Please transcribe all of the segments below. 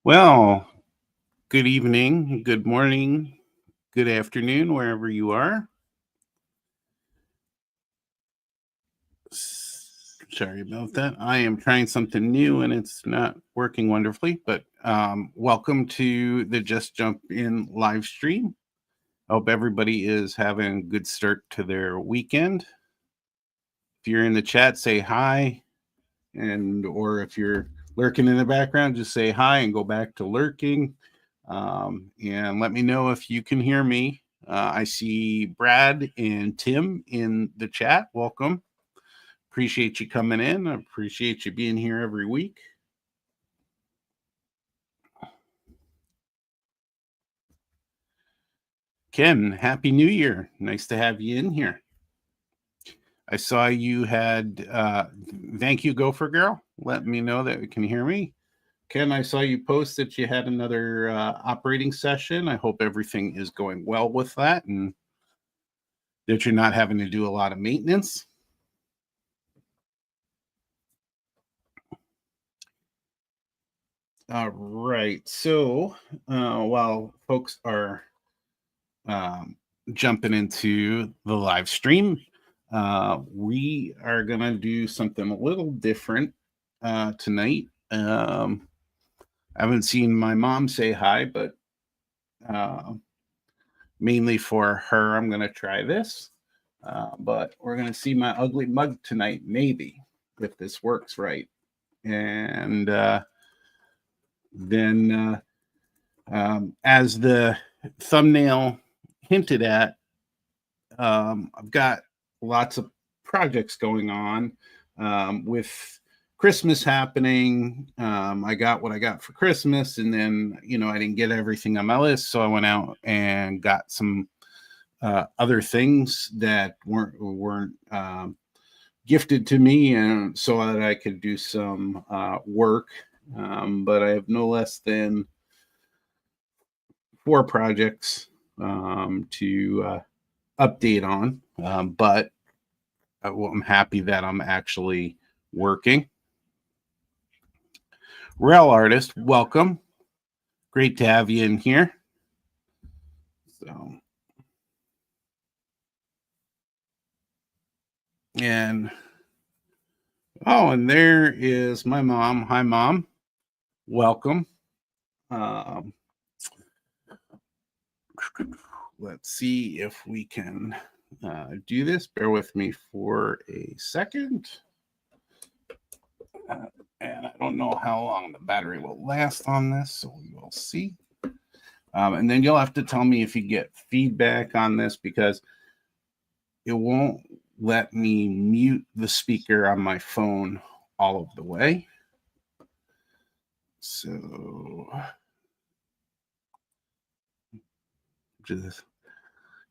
Well, good evening, good morning, good afternoon, wherever you are. Sorry about that. I am trying something new and it's not working wonderfully, but welcome to the Just Jump In live stream. I hope everybody is having a good start to their weekend. If you're in the chat, say hi. Or if you're lurking in the background, just say hi and go back to lurking. And let me know if you can hear me. I see Brad and Tim in the chat. Welcome. Appreciate you coming in. I appreciate you being here every week. Ken, Happy New Year. Nice to have you in here. I saw you had, thank you, Gopher Girl. Let me know that you can hear me. Ken, I saw you post that you had another operating session. I hope everything is going well with that and that you're not having to do a lot of maintenance. All right. So while folks are jumping into the live stream, we are going to do something a little different tonight. I haven't seen my mom say hi, but mainly for her, I'm going to try this. But we're going to see my ugly mug tonight, maybe, if this works right. And then, as the thumbnail hinted at, I've got lots of projects going on with Christmas happening. I got what I got for Christmas, and then I didn't get everything on my list, so I went out and got some other things that weren't gifted to me, and so that I could do some work. But I have no less than 4 projects to update on. But I'm happy that I'm actually working. Rail Artist, welcome. Great to have you in here. So, and there is my mom. Hi, Mom. Welcome. Let's see if we can do this. Bear with me for a second. And I don't know how long the battery will last on this, so we will see. And then you'll have to tell me if you get feedback on this, because it won't let me mute the speaker on my phone all of the way. So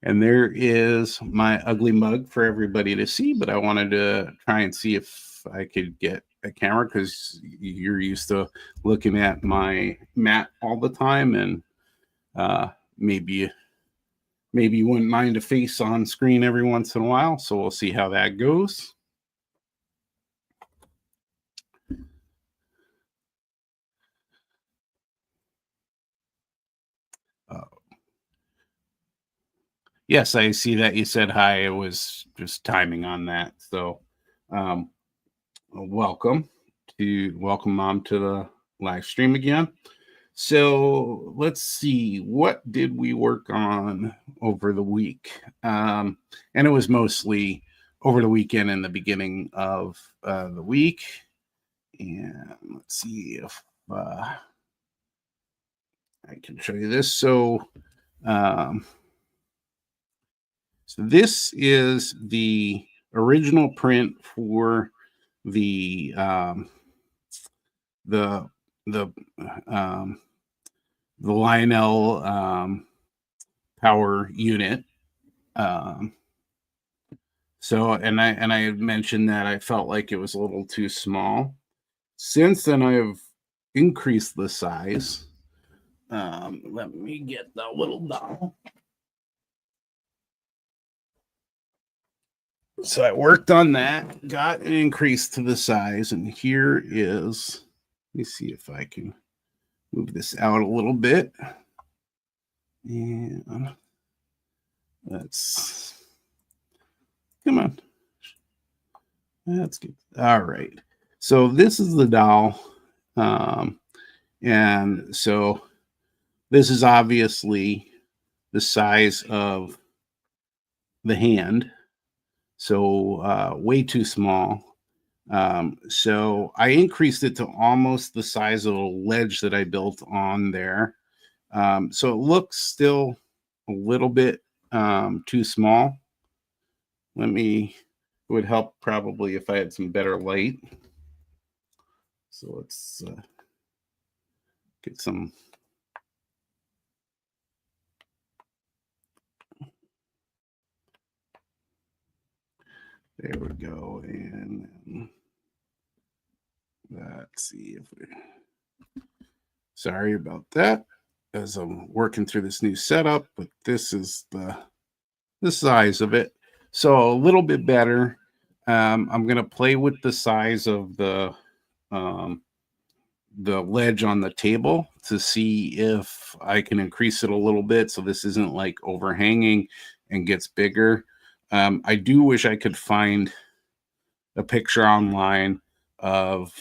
and there is my ugly mug for everybody to see, but I wanted to try and see if I could get a camera, because you're used to looking at my mat all the time, and maybe you wouldn't mind a face on screen every once in a while. So we'll see how that goes. Yes, I see that you said hi. It was just timing on that. So welcome, Mom, to the live stream again. So let's see, what did we work on over the week? And it was mostly over the weekend and the beginning of the week. And let's see if I can show you this. So this is the original print for the Lionel power unit. So, and I had mentioned that I felt like it was a little too small. Since then, I have increased the size. Let me get the little doll. So I worked on that, got an increase to the size, and here is, let me see if I can Move this out a little bit. And let's, come on. That's good. All right. So this is the dowel. And so this is obviously the size of the hand. So way too small. So I increased it to almost the size of the ledge that I built on there. So it looks still a little bit too small. It would help probably if I had some better light. So let's get some. There we go. And let's see if we. Sorry about that. As I'm working through this new setup, but this is the size of it. So a little bit better. I'm going to play with the size of the ledge on the table to see if I can increase it a little bit so this isn't like overhanging and gets bigger. I do wish I could find a picture online of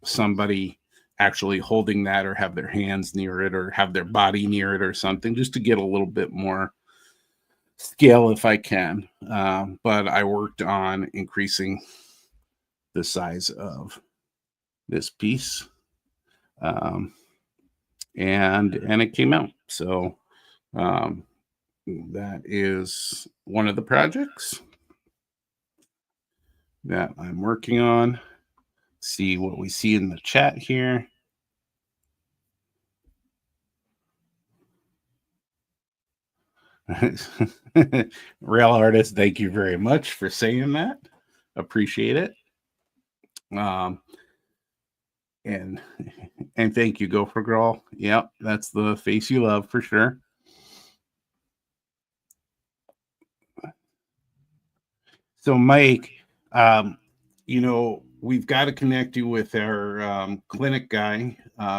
somebody actually holding that or have their hands near it or have their body near it or something just to get a little bit more scale if I can. But I worked on increasing the size of this piece. And it came out. So that is one of the projects that I'm working on. See what we see in the chat here. Rail artist, thank you very much for saying that. Appreciate it. And thank you, Gopher Girl. Yep, that's the face you love for sure. So, Mike, we've got to connect you with our clinic guy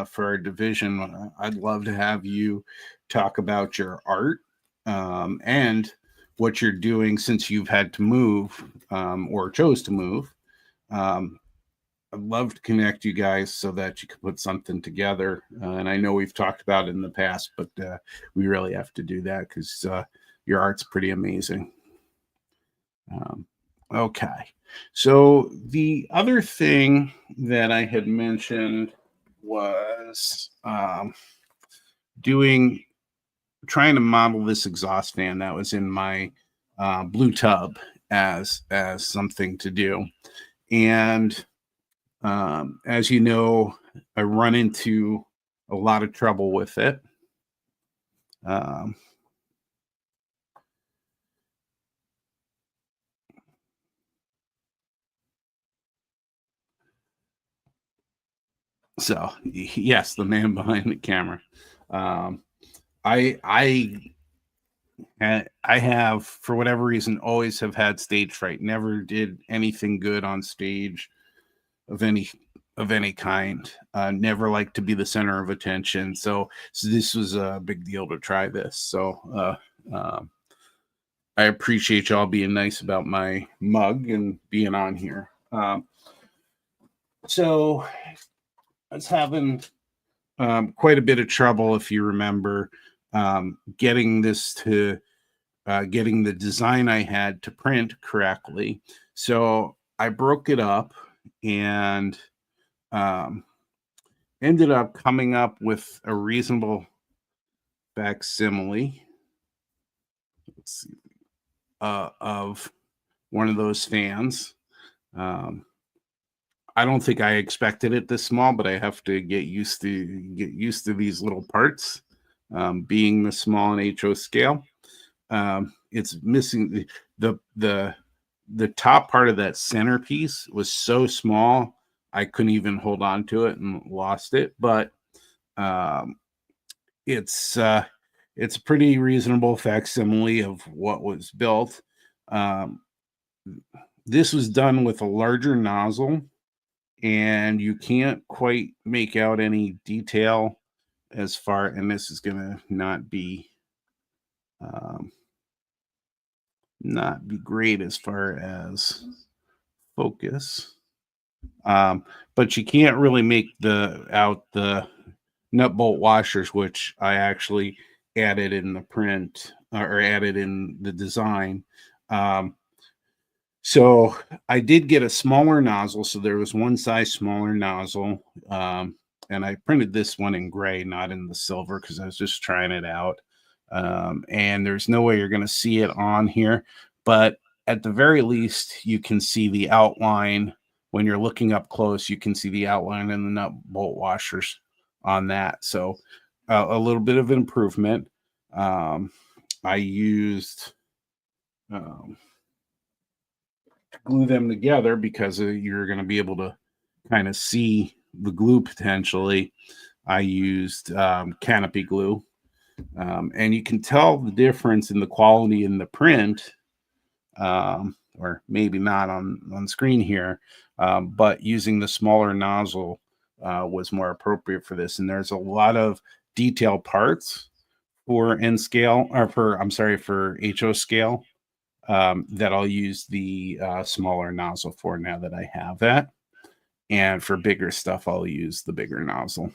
for our division. I'd love to have you talk about your art and what you're doing since you've had to move or chose to move. I'd love to connect you guys so that you can put something together. And I know we've talked about it in the past, but we really have to do that because your art's pretty amazing. Okay. So the other thing that I had mentioned was trying to model this exhaust fan that was in my blue tub as something to do. And as you know, I run into a lot of trouble with it. So yes, the man behind the camera. I have, for whatever reason, always have had stage fright. Never did anything good on stage of any kind. Never liked to be the center of attention. So this was a big deal to try this. So I appreciate y'all being nice about my mug and being on here. So I was having quite a bit of trouble, if you remember, getting the design I had to print correctly. So I broke it up and ended up coming up with a reasonable facsimile. Let's see, of one of those fans. I don't think I expected it this small, but I have to get used to these little parts being the small and HO scale. It's missing the top part of that centerpiece was so small I couldn't even hold on to it and lost it. But it's a pretty reasonable facsimile of what was built. This was done with a larger nozzle and you can't quite make out any detail as far, and this is gonna um, not be great as far as focus. But you can't really make the nut bolt washers, which I actually added in the print or added in the design. Um, so I did get a smaller nozzle. So there was one size smaller nozzle. And I printed this one in gray, not in the silver, because I was just trying it out. And there's no way you're going to see it on here. But at the very least, you can see the outline. When you're looking up close, you can see the outline and the nut bolt washers on that. So a little bit of improvement. I used um, glue them together because you're going to be able to kind of see the glue potentially. I used canopy glue, and you can tell the difference in the quality in the print, or maybe not on screen here, but using the smaller nozzle was more appropriate for this. And there's a lot of detailed parts for N scale, or for, I'm sorry, for HO scale, that I'll use the smaller nozzle for now that I have that. And for bigger stuff, I'll use the bigger nozzle.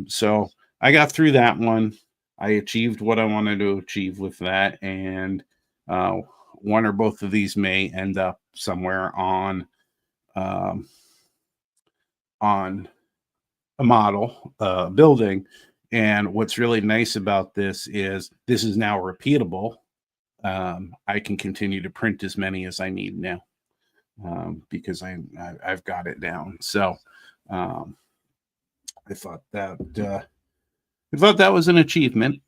So I got through that one. I achieved what I wanted to achieve with that. And one or both of these may end up somewhere um, on a model building. And what's really nice about this is now repeatable. I can continue to print as many as I need now, because I've got it down. So um, I thought that was an achievement.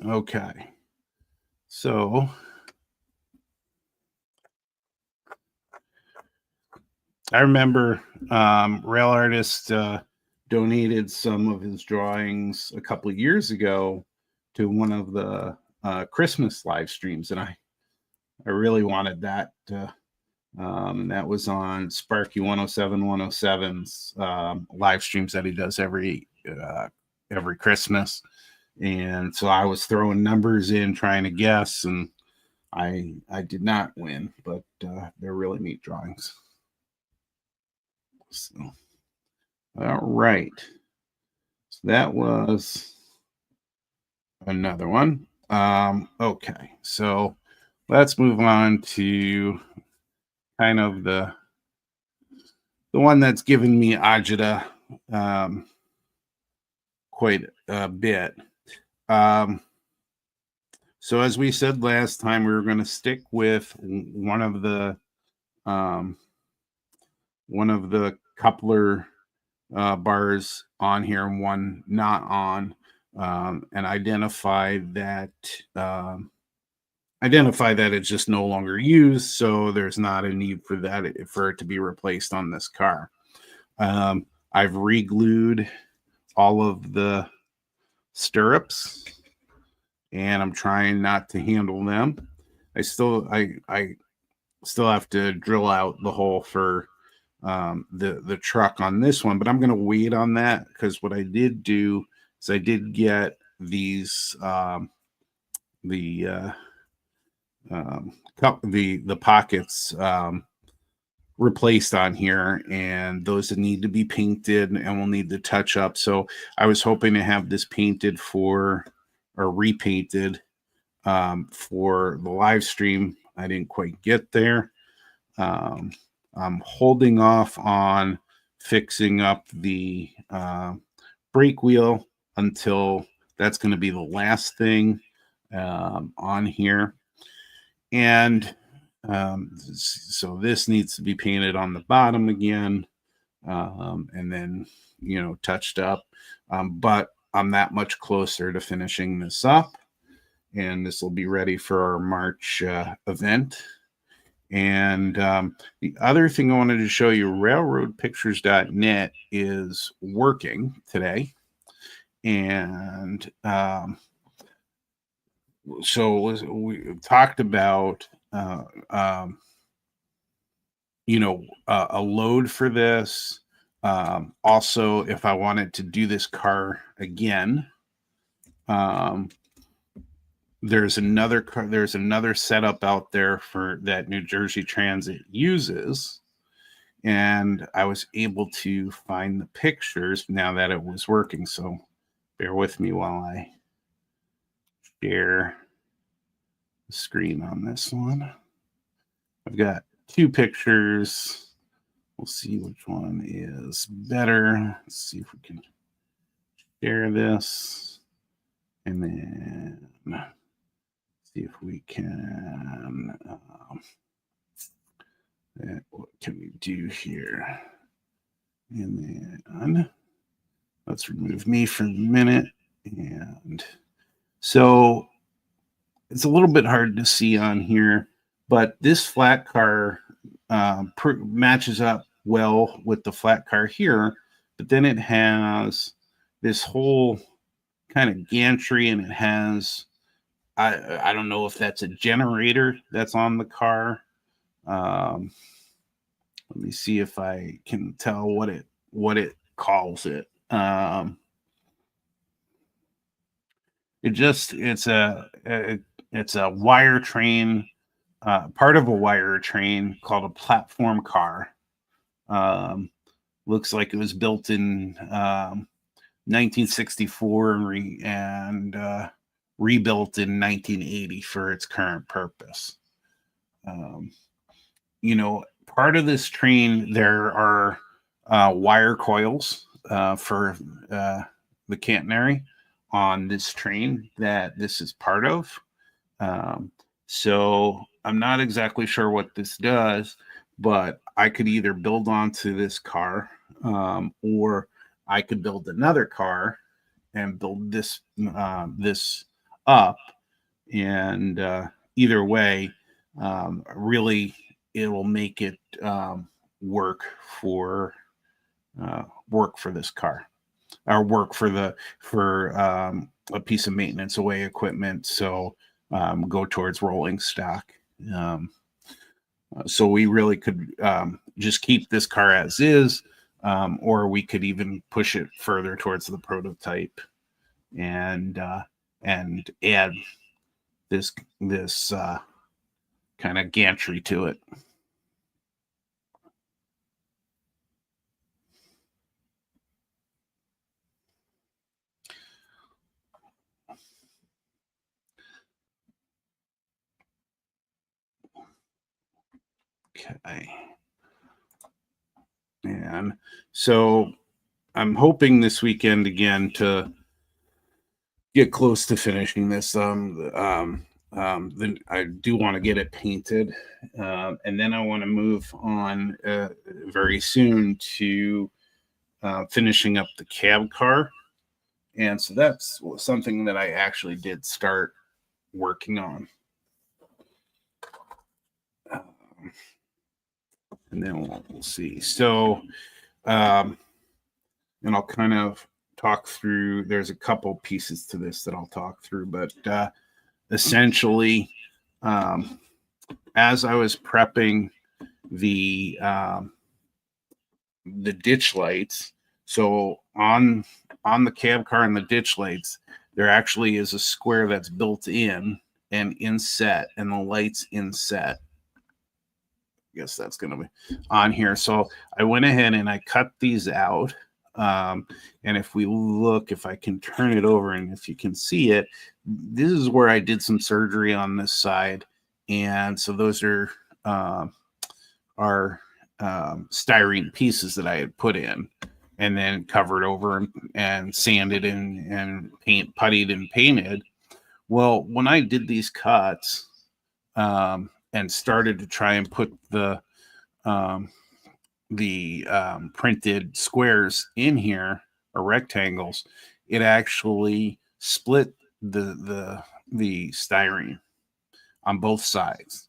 Okay, so I remember Rail Artist donated some of his drawings a couple of years ago to one of the Christmas live streams, and I really wanted that. That was on Sparky 107 107's live streams that he does every Christmas. And so I was throwing numbers in trying to guess, and I did not win, but they're really neat drawings. So, all right. So that was another one. Okay, so let's move on to kind of the one that's given me agita quite a bit. So as we said last time, we were going to stick with one of the coupler bars on here and one not on, and identify that it's just no longer used, so there's not a need for it to be replaced on this car. I've re-glued all of the stirrups, and I'm trying not to handle them. I still have to drill out the hole for the truck on this one, but I'm going to wait on that, because what I did do is I did get these the pockets replaced on here, and those that need to be painted and will need to touch up. So I was hoping to have this painted or repainted for the live stream. I didn't quite get there. I'm holding off on fixing up the brake wheel until that's going to be the last thing on here. And so this needs to be painted on the bottom again, and then, touched up. But I'm that much closer to finishing this up, and this will be ready for our March event. And the other thing I wanted to show you, railroadpictures.net is working today. And so we talked about, a load for this. Also, if I wanted to do this car again, there's another setup out there for that New Jersey Transit uses, and I was able to find the pictures now that it was working. So bear with me while I share the screen on this one. I've got two pictures. We'll see which one is better. Let's see if we can share this, and then see if we can. What can we do here? And then let's remove me for a minute. And so it's a little bit hard to see on here, but this flat car matches up well with the flat car here. But then it has this whole kind of gantry, and it has, I don't know if that's a generator that's on the car. Let me see if I can tell what it calls it. It's a wire train, part of a wire train called a platform car. Looks like it was built in 1964 and rebuilt in 1980 for its current purpose. Part of this train, there are wire coils for the catenary on this train that this is part of. So I'm not exactly sure what this does, but I could either build onto this car, or I could build another car and build this up. And either way, really, it will make it work for this car, or work for a piece of maintenance away equipment. So go towards rolling stock. So we really could just keep this car as is, or we could even push it further towards the prototype and add this kind of gantry to it. Okay. And so I'm hoping this weekend again to get close to finishing this. Then I do want to get it painted, and then I want to move on very soon to finishing up the cab car. And so that's something that I actually did start working on. And then we'll see. So, and I'll kind of talk through, there's a couple pieces to this that I'll talk through, but essentially, as I was prepping the ditch lights, so on the cab car and the ditch lights, there actually is a square that's built in and inset, and the lights inset. I guess that's going to be on here. So I went ahead and I cut these out. And if we look, if I can turn it over and if you can see it, this is where I did some surgery on this side. And so those are styrene pieces that I had put in and then covered over and sanded and puttied and painted. Well, when I did these cuts, and started to try and put the printed squares in here, or rectangles, it actually split the styrene on both sides.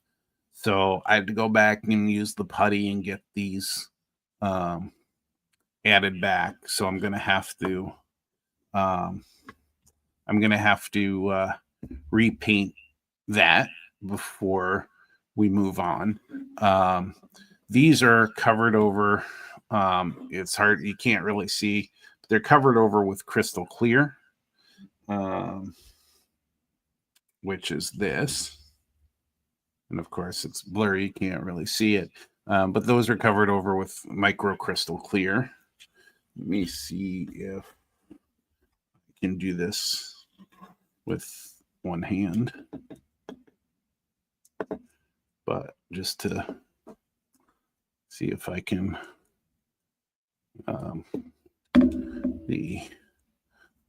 So I had to go back and use the putty and get these added back. So I'm gonna have to repaint that before we move on. These are covered over. It's hard, you can't really see. They're covered over with crystal clear, which is this. And of course, it's blurry, you can't really see it. But those are covered over with micro crystal clear. Let me see if I can do this with one hand. But just to see if I can, the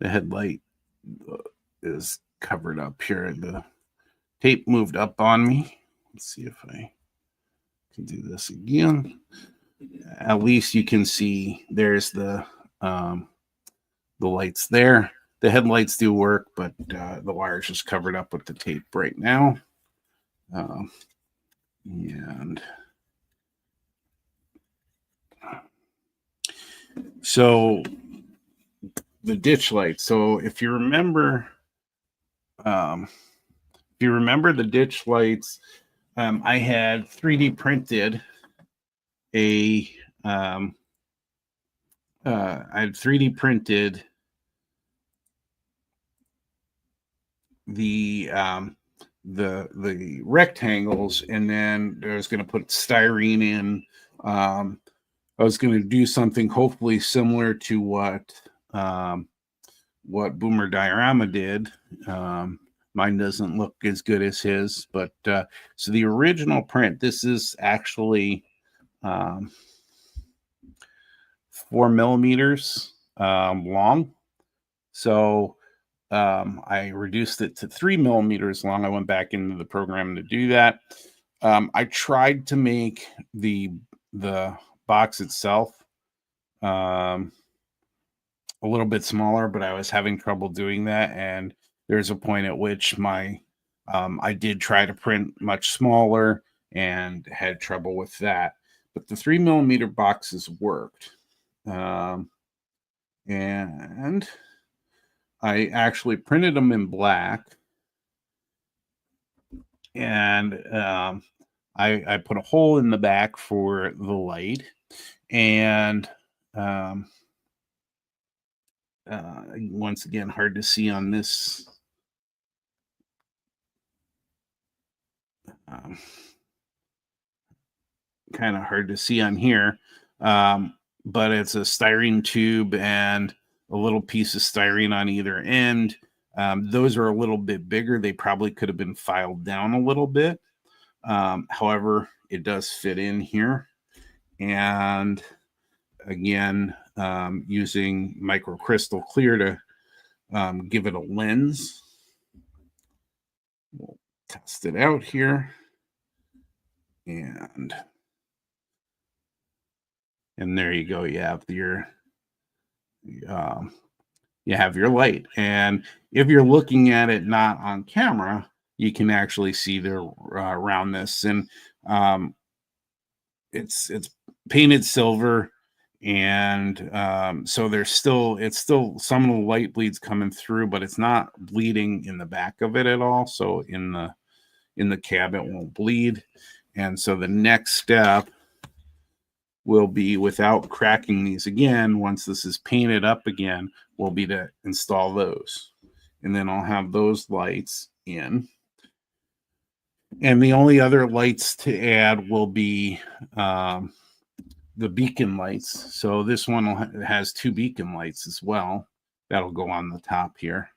headlight is covered up here. The tape moved up on me. Let's see if I can do this again. At least you can see there's the lights there. The headlights do work, but the wire's just covered up with the tape right now. And so the ditch lights. So if you remember the ditch lights, I had 3D printed the rectangles, and then I was going to put styrene in. I was going to do something hopefully similar to what Boomer Diorama did. Mine doesn't look as good as his, but so the original print, this is actually 4 millimeters long. So I reduced it to 3 millimeters long. I went back into the program to do that. I tried to make the box itself a little bit smaller, but I was having trouble doing that. And there's a point at which I did try to print much smaller and had trouble with that. But the 3 millimeter boxes worked. And I actually printed them in black, and I put a hole in the back for the light, and once again, hard to see on this. Kind of hard to see on here, but it's a styrene tube and a little piece of styrene on either end. Those are a little bit bigger. They probably could have been filed down a little bit. However, it does fit in here. And again, using microcrystal clear to give it a lens. We'll test it out here. And there you go. You have your light. And if you're looking at it not on camera, you can actually see the roundness. And it's painted silver, and so it's still some of the light bleeds coming through, but it's not bleeding in the back of it at all. So in the cab, it won't bleed. And so the next step will be, without cracking these again, once this is painted up again, will be to install those. And then I'll have those lights in. And the only other lights to add will be the beacon lights. So this one has 2 beacon lights as well. That'll go on the top here.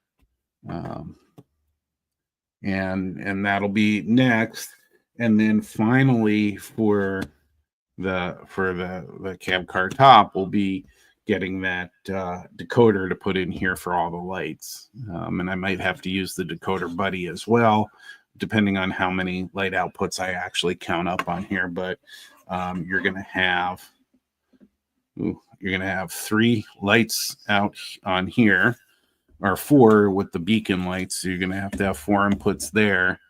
And that'll be next. And then finally, for the cab car top, we'll be getting that decoder to put in here for all the lights. And I might have to use the decoder buddy as well, depending on how many light outputs I actually count up on here. But you're gonna have 3 lights out on here, or 4 with the beacon lights. So you're gonna have to have 4 inputs there.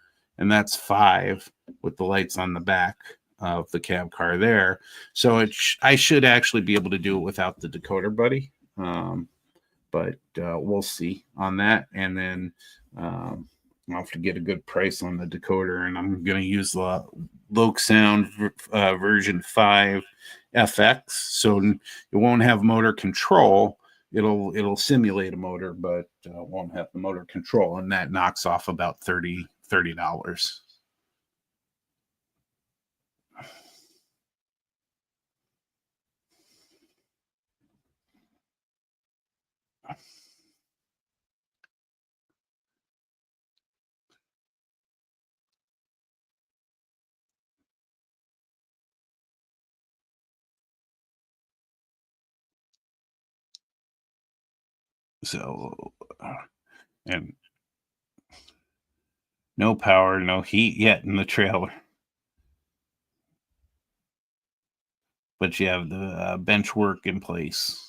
and that's 5 with the lights on the back of the cab car there. So I should actually be able to do it without the decoder buddy. But we'll see on that. And then I'll have to get a good price on the decoder, and I'm going to use the Loke Sound version 5 FX. So it won't have motor control. It'll simulate a motor, but won't have the motor control, and that knocks off about $30. So, and no power, no heat yet in the trailer, but you have the bench work in place.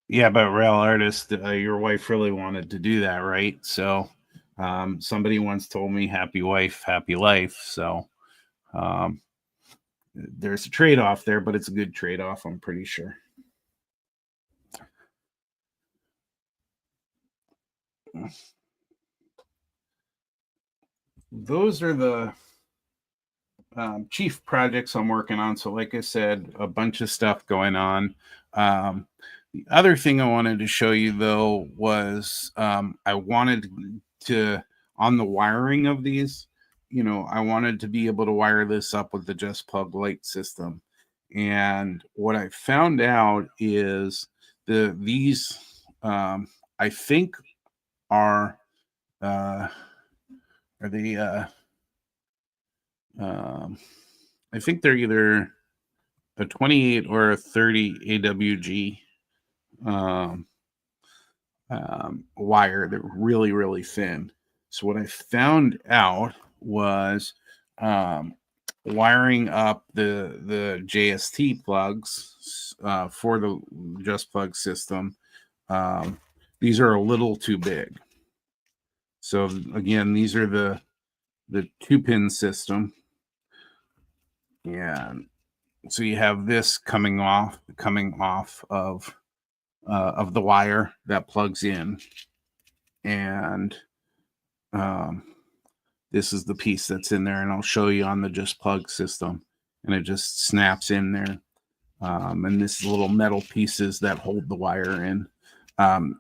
Yeah, but Rail Artist, your wife really wanted to do that, right? So somebody once told me, happy wife, happy life. So um, there's a trade-off there, but it's a good trade-off, I'm pretty sure. Those are the chief projects I'm working on. So like I said, a bunch of stuff going on. The other thing I wanted to show you though was I wanted to, on the wiring of these, I wanted to be able to wire this up with the Just Plug light system. And what I found out is these I think are they I think they're either a 28 or a 30 AWG wire. They're really, really thin. So what I found out was wiring up the JST plugs for the Just Plug system. These are a little too big. So again, these are the 2-pin system. And so you have this coming off of the wire that plugs in, and this is the piece that's in there, and I'll show you on the Just Plug system, and it just snaps in there. And this little metal pieces that hold the wire in.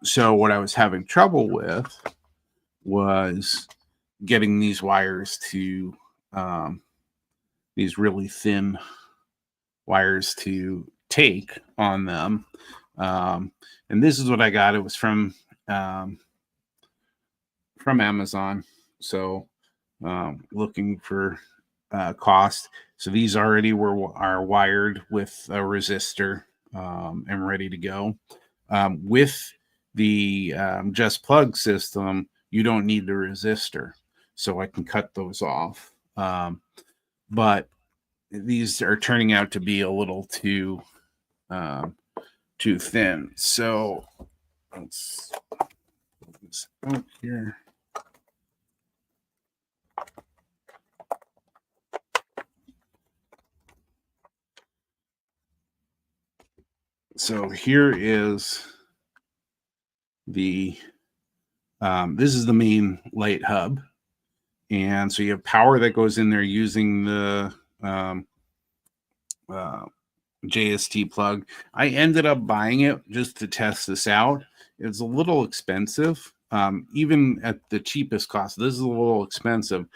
So what I was having trouble with was getting these wires to these really thin wires to take on them. And this is what I got. It was from Amazon. So looking for cost. So these already are wired with a resistor and ready to go. With the Just Plug system, you don't need the resistor. So I can cut those off. But these are turning out to be a little too thin. So let's put this out here. So here is the this is the main light hub, and so you have power that goes in there using the JST plug. I ended up buying it just to test this out. It's a little expensive, even at the cheapest cost. This is a little expensive.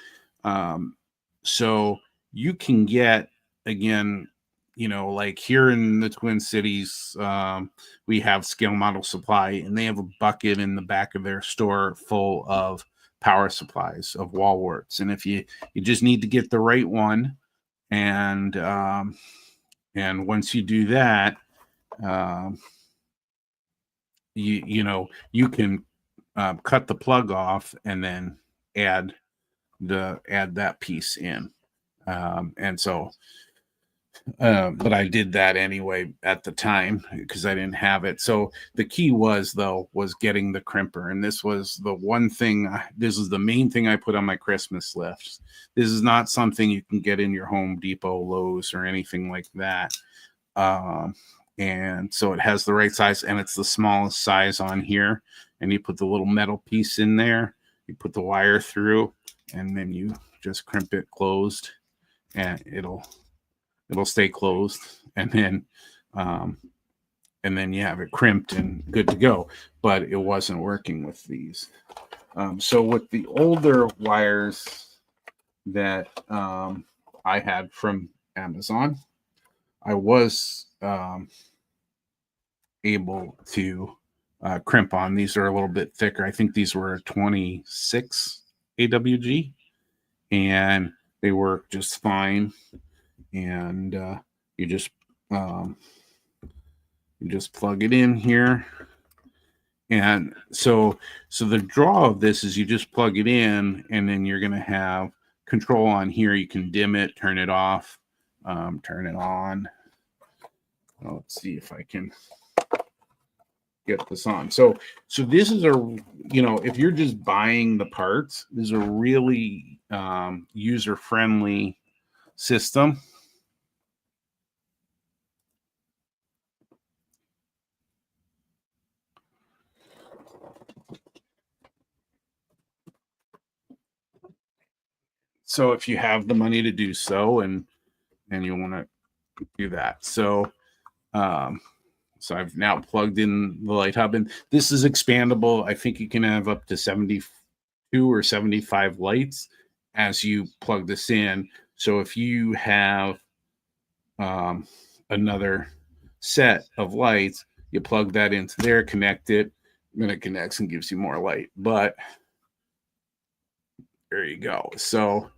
So you can get, again, like here in the Twin Cities, we have Scale Model Supply, and they have a bucket in the back of their store full of power supplies of wall warts. And if you just need to get the right one, and once you do that, you can cut the plug off and then add that piece in. And so, but I did that anyway at the time because I didn't have it. So the key was getting the crimper, and this was the one thing. This is the main thing I put on my Christmas list. This is not something you can get in your Home Depot, Lowe's, or anything like that. And so it has the right size, and it's the smallest size on here. And you put the little metal piece in there, you put the wire through, and then you just crimp it closed, and it'll stay closed. And then you have it crimped and good to go. But it wasn't working with these. So with the older wires that I had from Amazon, I was able to crimp on. These are a little bit thicker. I think these were 26 AWG, and they work just fine. And you just plug it in here. And so the draw of this is you just plug it in, and then you're going to have control on here. You can dim it, turn it off, turn it on. Well, let's see if I can get this on. So this is if you're just buying the parts, this is a really user-friendly system. So if you have the money to do so, and you want to do that. So I've now plugged in the light hub, and this is expandable. I think you can have up to 72 or 75 lights as you plug this in. So if you have another set of lights, you plug that into there, connect it, then it connects and gives you more light. But there you go. So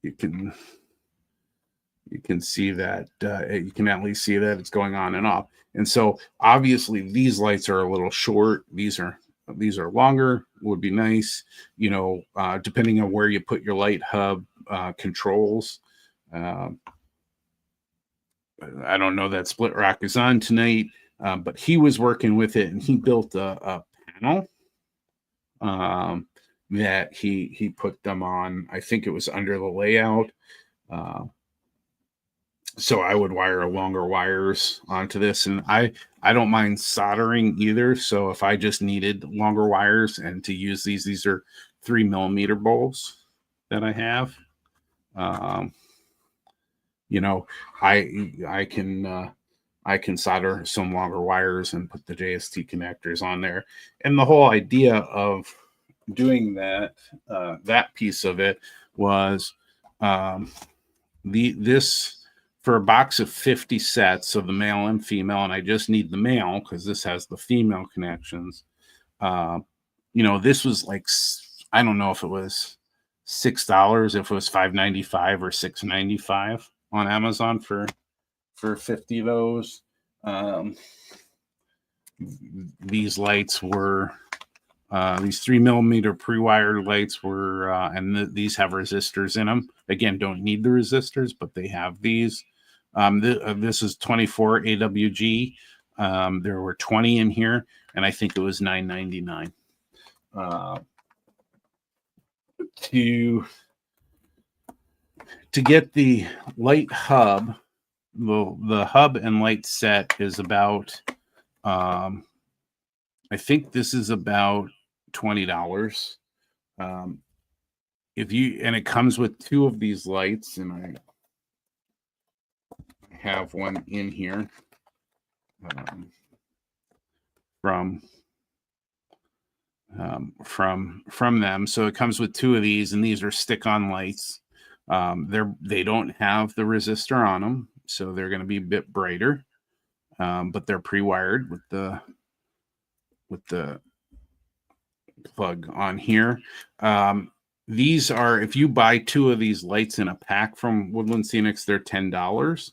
you can see that you can at least see that it's going on and off. And so obviously these lights are a little short. These are longer. Would be nice, depending on where you put your light hub controls. I don't know that Split Rock is on tonight, but he was working with it, and he built a panel that he put them on. I think it was under the layout. So I would wire longer wires onto this, and I don't mind soldering either. So if I just needed longer wires and to use these are 3mm bulbs that I have. I can solder some longer wires and put the JST connectors on there. And the whole idea of doing that piece of it was this for a box of 50 sets, so the male and female, and I just need the male because this has the female connections. This was like, I don't know if it was $6, if it was $5.95 or $6.95 on Amazon for 50 of those. These lights were these 3mm pre-wired lights were, and these have resistors in them. Again, don't need the resistors, but they have these. This is 24 AWG. There were 20 in here, and I think it was $9.99. To get the light hub, the hub and light set is about, I think this is about $20. And it comes with two of these lights, and I have one in here from them. So it comes with two of these, and these are stick-on lights. They don't have the resistor on them, so they're going to be a bit brighter, but they're pre-wired with the plug on here. These are, if you buy two of these lights in a pack from Woodland Scenics, they're $10.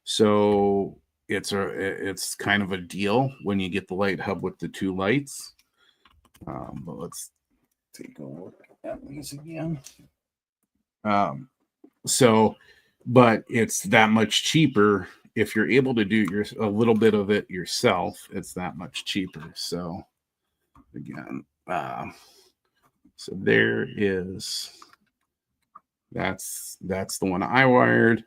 So it's kind of a deal when you get the light hub with the two lights. But let's take a look at these again. So, but it's that much cheaper if you're able to do a little bit of it yourself. It's that much cheaper. So again, so there is that's the one I wired,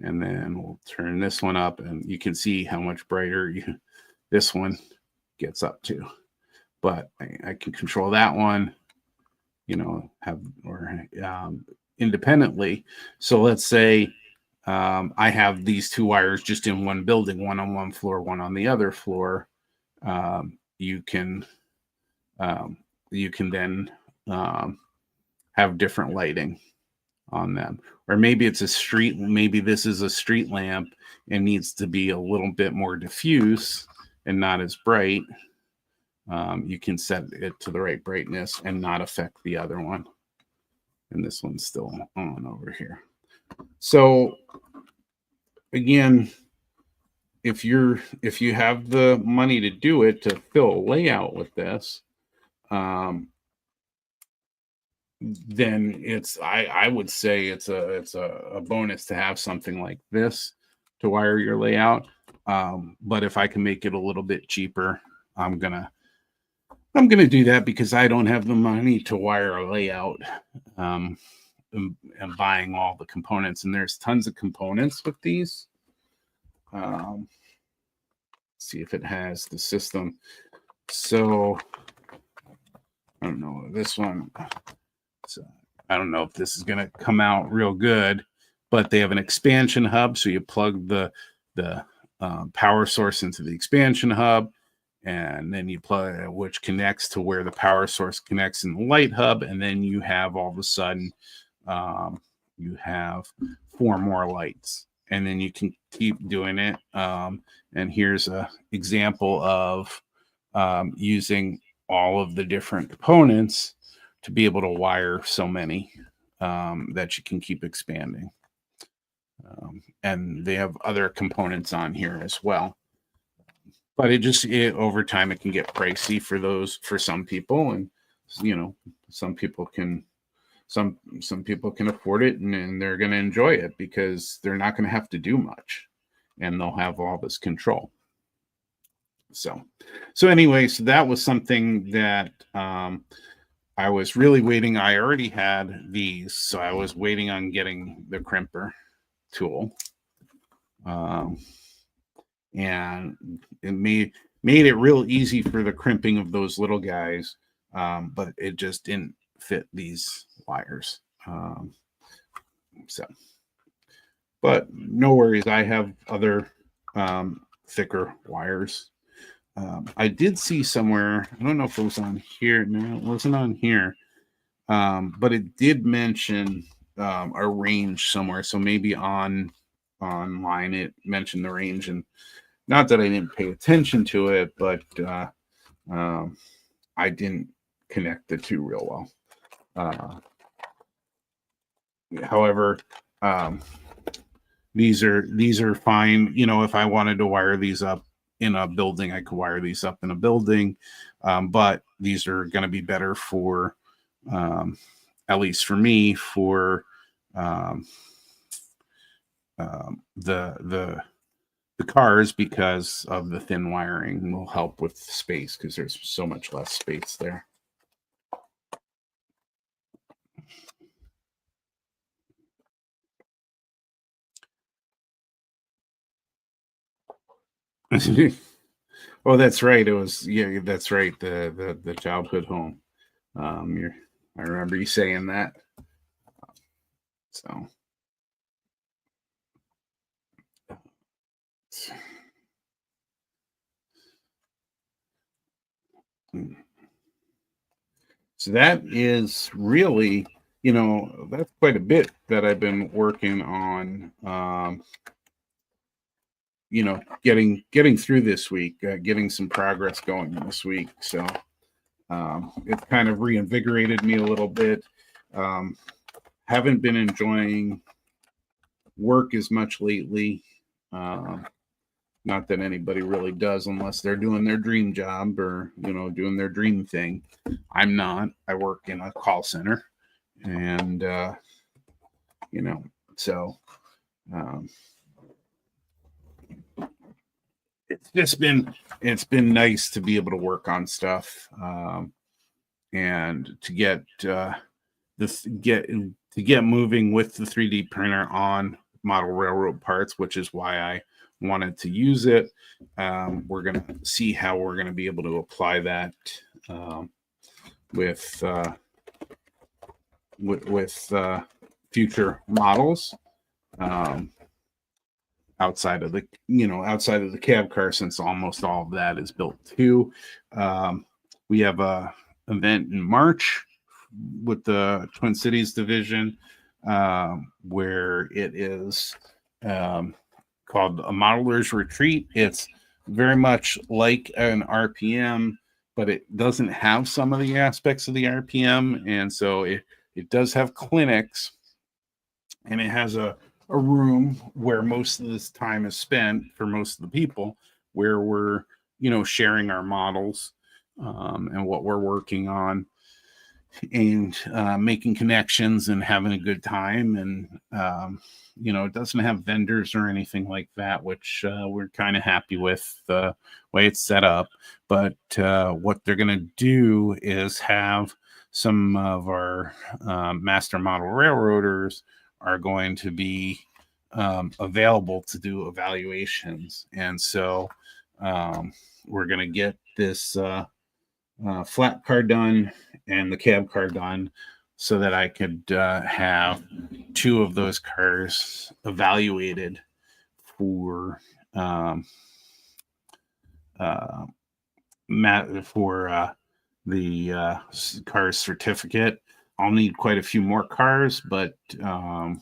and then we'll turn this one up, and you can see how much brighter this one gets up to. But I can control that one, independently. So let's say I have these two wires just in one building, one on one floor, one on the other floor. You can then have different lighting on them. Or maybe it's a street, maybe this is a street lamp and needs to be a little bit more diffuse and not as bright. You can set it to the right brightness and not affect the other one. And this one's still on over here. So again, if you have the money to do it, to fill a layout with this, then I would say it's a bonus to have something like this to wire your layout. But if I can make it a little bit cheaper, I'm gonna do that, because I don't have the money to wire a layout and buying all the components. And there's tons of components with these. See if it has the system. So I don't know this one. So I don't know if this is going to come out real good, but they have an expansion hub. So you plug the power source into the expansion hub, and then you plug, which connects to where the power source connects in the light hub. And then you have all of a sudden, you have 4 more lights, and then you can keep doing it. And here's an example of using all of the different components to be able to wire so many that you can keep expanding. And they have other components on here as well. But over time, it can get pricey for some people, and some people can afford it, and they're going to enjoy it because they're not going to have to do much, and they'll have all this control. So anyway, so that was something that I was really waiting. I already had these, so I was waiting on getting the crimper tool. And it made it real easy for the crimping of those little guys, but it just didn't fit these wires. But no worries, I have other thicker wires. I did see somewhere, I don't know if it was on here. No, it wasn't on here, but it did mention a range somewhere. So maybe online it mentioned the range, and not that I didn't pay attention to it, but I didn't connect the two real well. However, these are fine. If I wanted to wire these up in a building, I could wire these up in a building. But these are going to be better for, at least for me, for the cars, because of the thin wiring will help with space, because there's so much less space there. Oh, that's right. It was, yeah, that's right. The childhood home. I remember you saying that. So that is really, that's quite a bit that I've been working on, getting through this week, getting some progress going this week. So it's kind of reinvigorated me a little bit. Haven't been enjoying work as much lately. Not that anybody really does, unless they're doing their dream job or, doing their dream thing. I'm not. I work in a call center, and you know. So um, it's been nice to be able to work on stuff, and to get moving with the 3D printer on model railroad parts, which is why I wanted to use it. We're going to see how we're going to be able to apply that um, with future models, um, outside of the cab car, since almost all of that is built too. We have a event in March with the Twin Cities division, where it is called a modeler's retreat. It's very much like an RPM, but it doesn't have some of the aspects of the RPM. And so it does have clinics, and it has a room where most of this time is spent for most of the people, where we're, sharing our models, and what we're working on, and making connections and having a good time. And it doesn't have vendors or anything like that, which we're kind of happy with the way it's set up. But what they're going to do is have some of our master model railroaders are going to be available to do evaluations. And so we're going to get this flat car done and the cab car done, so that I could have two of those cars evaluated for the car's certificate. I'll need quite a few more cars, but I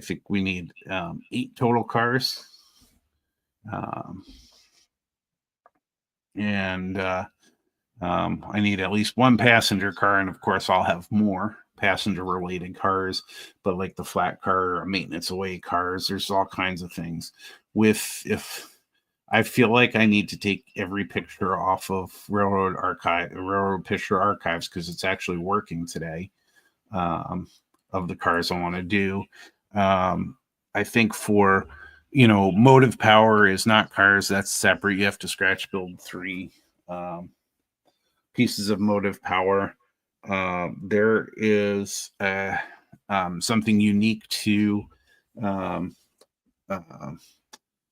think we need 8 total cars. And I need at least one passenger car, and of course I'll have more passenger related cars, but like the flat car or maintenance away cars, there's all kinds of things. If I feel like I need to take every picture off of railroad picture archives, because it's actually working today, of the cars I want to do. I think for motive power is not cars, that's separate. You have to scratch build 3 pieces of motive power. There is something unique to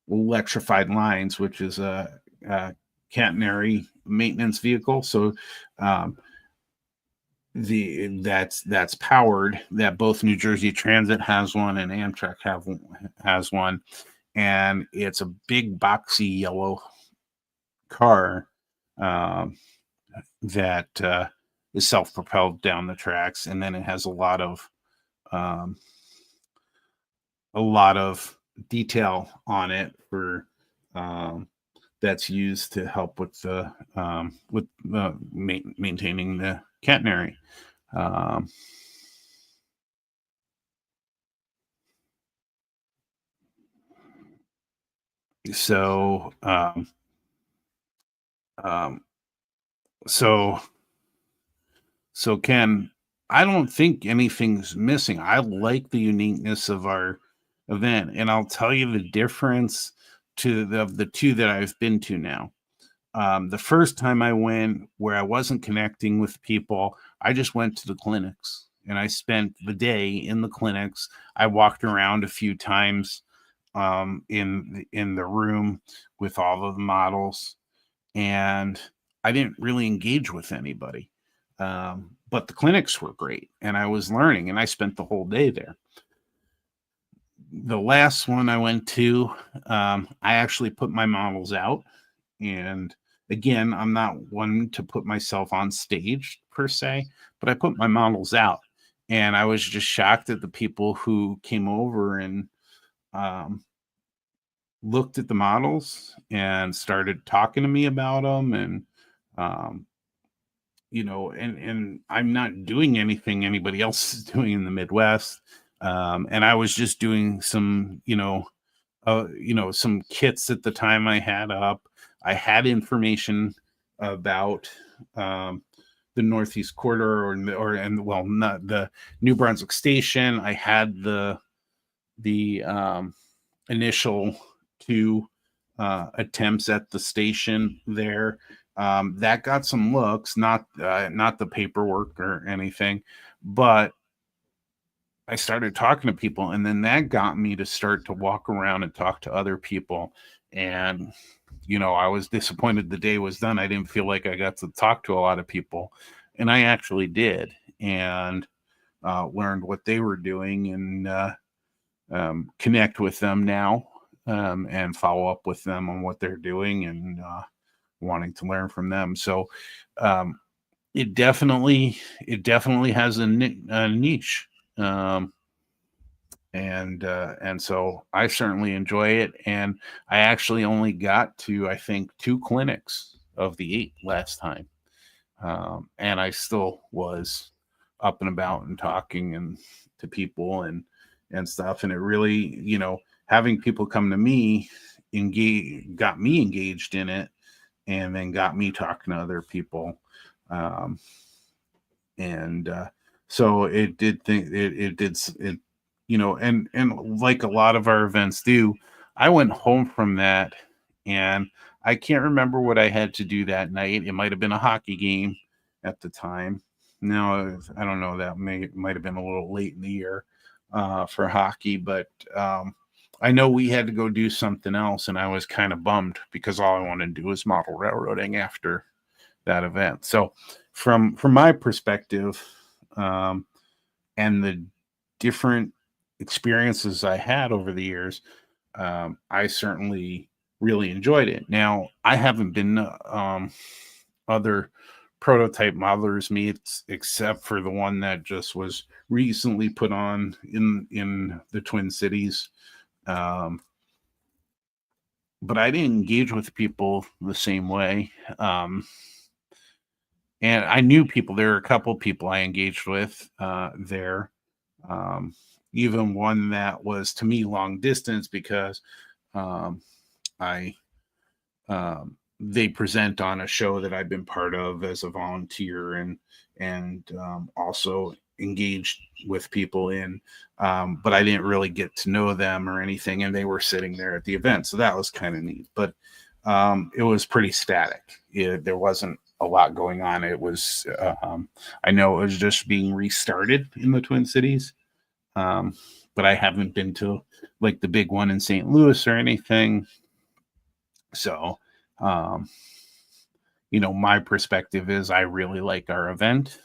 electrified lines, which is a catenary maintenance vehicle. So that's powered, that both New Jersey Transit has one and Amtrak has one, and it's a big boxy yellow car that is self-propelled down the tracks, and then it has a lot of detail on it for that's used to help with the maintaining the catenary. So Ken, I don't think anything's missing. I like the uniqueness of our event, and I'll tell you the difference of the 2 that I've been to now. The first time I went, where I wasn't connecting with people, I just went to the clinics and I spent the day in the clinics. I walked around a few times in the room with all of the models, and I didn't really engage with anybody. But the clinics were great, and I was learning, and I spent the whole day there. The last one I went to, I actually put my models out, and again, I'm not one to put myself on stage per se, but I put my models out, and I was just shocked at the people who came over and looked at the models and started talking to me about them. And and I'm not doing anything anybody else is doing in the Midwest. And I was just doing some, some kits at the time I had up. I had information about the Northeast Corridor, or not the New Brunswick Station. I had the initial two attempts at the station there. That got some looks, not the paperwork or anything, but I started talking to people, and then that got me to start to walk around and talk to other people. And I was disappointed the day was done. I didn't feel like I got to talk to a lot of people, and I actually did, and learned what they were doing, and connect with them now, and follow up with them on what they're doing, and wanting to learn from them. So um, it definitely has a niche. Um, and so I certainly enjoy it. And I actually only got to, I think, 2 clinics of the 8 last time, and I still was up and about and talking and to people and stuff. And it really, having people come to me got me engaged in it, and then got me talking to other people. Um, and so it did think it did it and like a lot of our events do, I went home from that, and I can't remember what I had to do that night. It might have been a hockey game at the time. No, I don't know. That might have been a little late in the year for hockey, but I know we had to go do something else, and I was kind of bummed because all I wanted to do was model railroading after that event. So from my perspective, um, and the different experiences I had over the years, I certainly really enjoyed it. Now, I haven't been other prototype modelers meets except for the one that just was recently put on in the Twin Cities. Um, but I didn't engage with people the same way. And I knew people. There were a couple people I engaged with there. Um, Even one that was to me long distance because um, I they present on a show that I've been part of as a volunteer, and also engaged with people in, but I didn't really get to know them or anything, and they were sitting there at the event, so that was kind of neat. But it was pretty static. There wasn't a lot going on. It was I know it was just being restarted in the Twin Cities, um, but I haven't been to like the big one in St. Louis or anything. So, um, my perspective is I really like our event.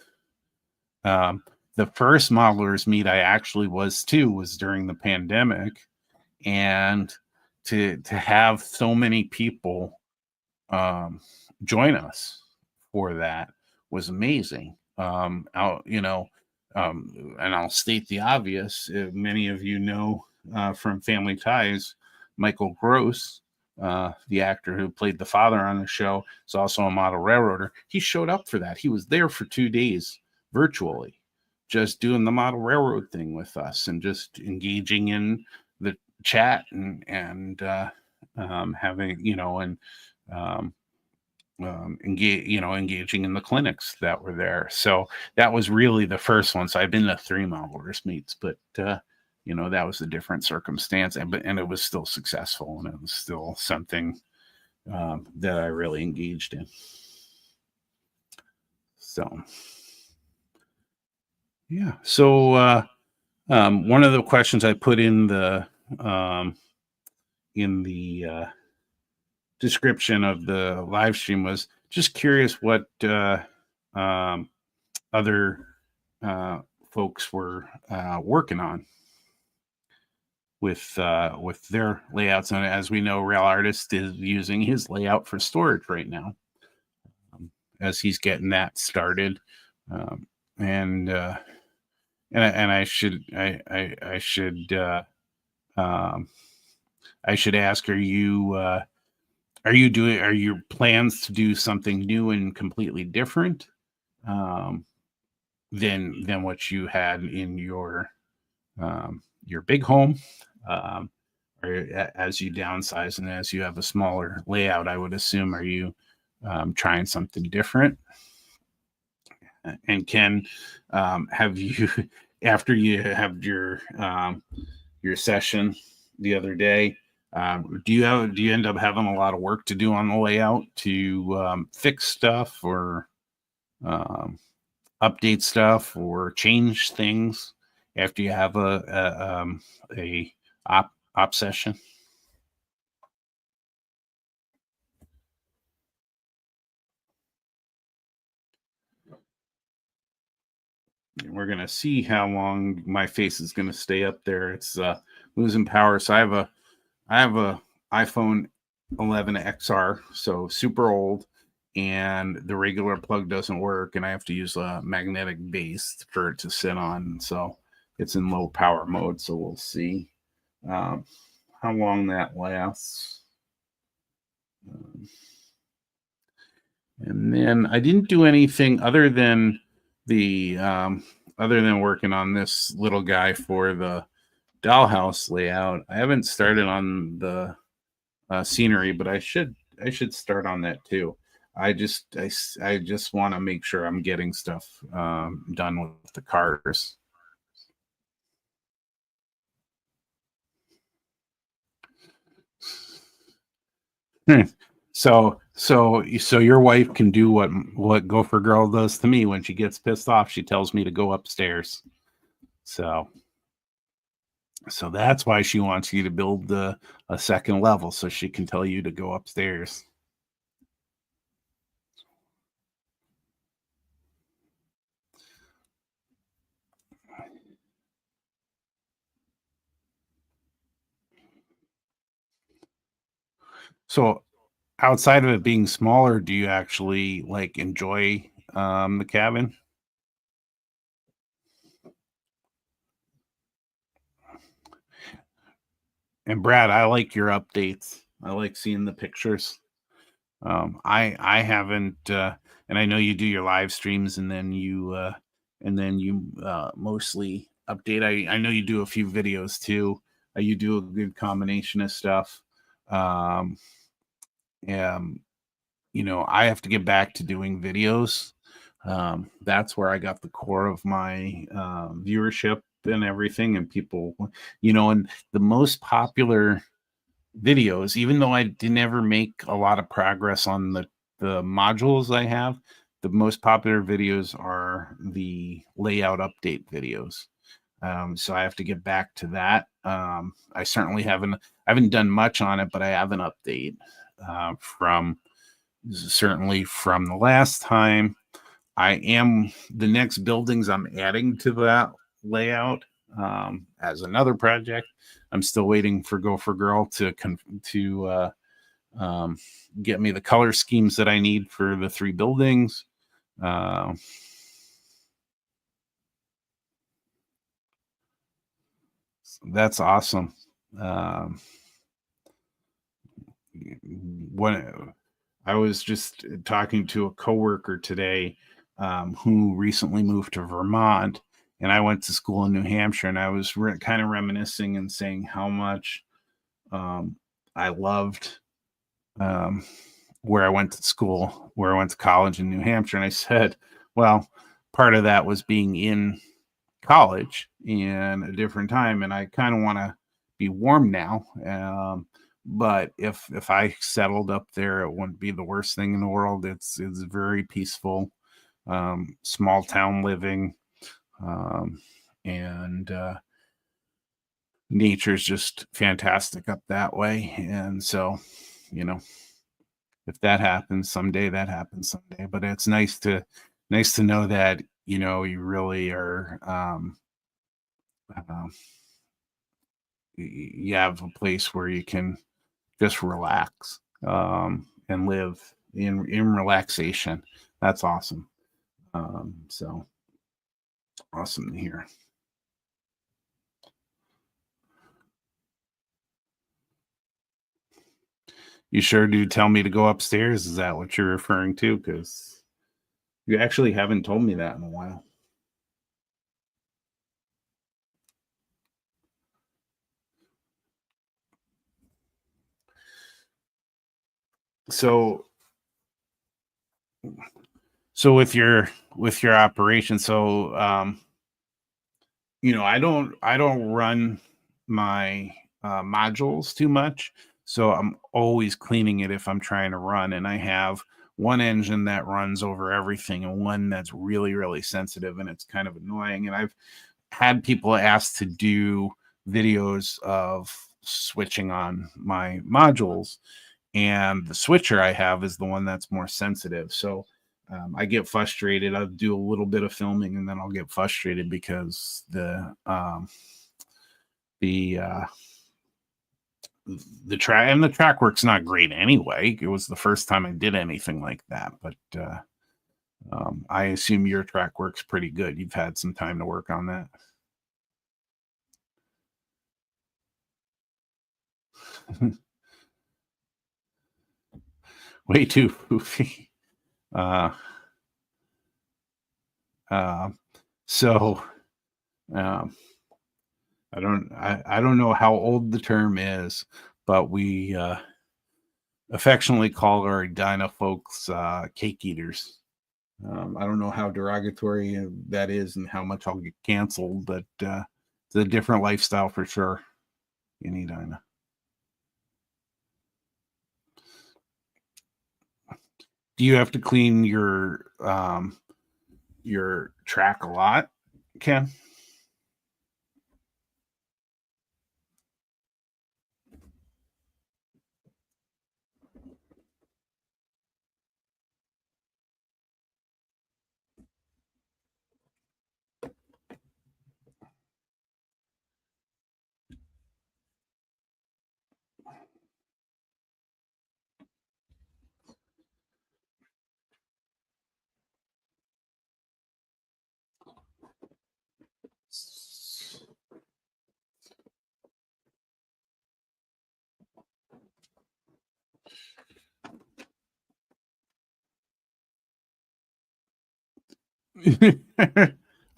Um, the first modelers meet I actually was during the pandemic, and to have so many people um, join us for that was amazing. And I'll state the obvious. Many of you know from Family Ties, Michael Gross, the actor who played the father on the show, is also a model railroader. He showed up for that. He was there for 2 days virtually, just doing the model railroad thing with us and just engaging in the chat and having um, engaging in the clinics that were there. So that was really the first one. So I've been to 3 modelers meets, but that was a different circumstance, and it was still successful, and it was still something that I really engaged in. So yeah. So one of the questions I put in the description of the live stream was just curious what other folks were working on with their layouts. And as we know, Rail Artist is using his layout for storage right now, as he's getting that started. Um, and I should ask: are your plans to do something new and completely different than what you had in your big home, or as you downsize and as you have a smaller layout? I would assume, are you trying something different? And Ken, have you after you have your session the other day? Do you end up having a lot of work to do on the layout to fix stuff or um, update stuff or change things after you have a op session? We're gonna see how long my face is gonna stay up there. It's losing power. So I have a iPhone 11 XR, so super old, and the regular plug doesn't work, and I have to use a magnetic base for it to sit on. So it's in low power mode. So we'll see um, how long that lasts. Um, and then I didn't do anything the other than working on this little guy for the dollhouse layout. I haven't started on the scenery, but I should start on that too. I just want to make sure I'm getting stuff done with the cars. So your wife can do what Gopher Girl does to me when she gets pissed off. She tells me to go upstairs. So so that's why she wants you to build a second level so she can tell you to go upstairs. So outside of it being smaller, do you actually like enjoy the cabin? And Brad, I like your updates. I like seeing the pictures. I haven't, and I know you do your live streams, and then you mostly update. I know you do a few videos too. You do a good combination of stuff. Um, um, I have to get back to doing videos. That's where I got the core of my viewership and everything, and people, and the most popular videos, even though I did never make a lot of progress on the modules I have, the most popular videos are the layout update videos. So I have to get back to that. I haven't done much on it, but I have an update from certainly from the last time. I am the next buildings I'm adding to that layout as another project. I'm still waiting for Gopher Girl to um, get me the color schemes that I need for the three buildings. Uh, that's awesome. Um, when I was just talking to a coworker today who recently moved to Vermont, and I went to school in New Hampshire, and I was kind of reminiscing and saying how much um, I loved um, where I went to school, where I went to college in New Hampshire. And I said, well, part of that was being in college in a different time. And I kind of want to be warm now. But if I settled up there, it wouldn't be the worst thing in the world. It's very peaceful, small town living, um, and nature's just fantastic up that way. And so, you know, if that happens someday, that happens someday. But it's nice to know that you really are um, you have a place where you can just relax and live in relaxation. That's awesome. So awesome to hear. You sure do tell me to go upstairs. Is that what you're referring to? Because you actually haven't told me that in a while. So So with your operation, so I don't run my modules too much, so I'm always cleaning it if I'm trying to run. And I have one engine that runs over everything, and one that's really really sensitive, and it's kind of annoying. And I've had people ask to do videos of switching on my modules, and the switcher I have is the one that's more sensitive. So I get frustrated. I'll do a little bit of filming, and then I'll get frustrated because the uh, the track work's not great anyway. It was the first time I did anything like that, but I assume your track work's pretty good. You've had some time to work on that. Way too goofy. Uh, uh, so um, I don't know how old the term is, but we affectionately call our Edina folks cake eaters. I don't know how derogatory that is and how much I'll get canceled, but it's a different lifestyle for sure in Edina. Do you have to clean your track a lot, Ken?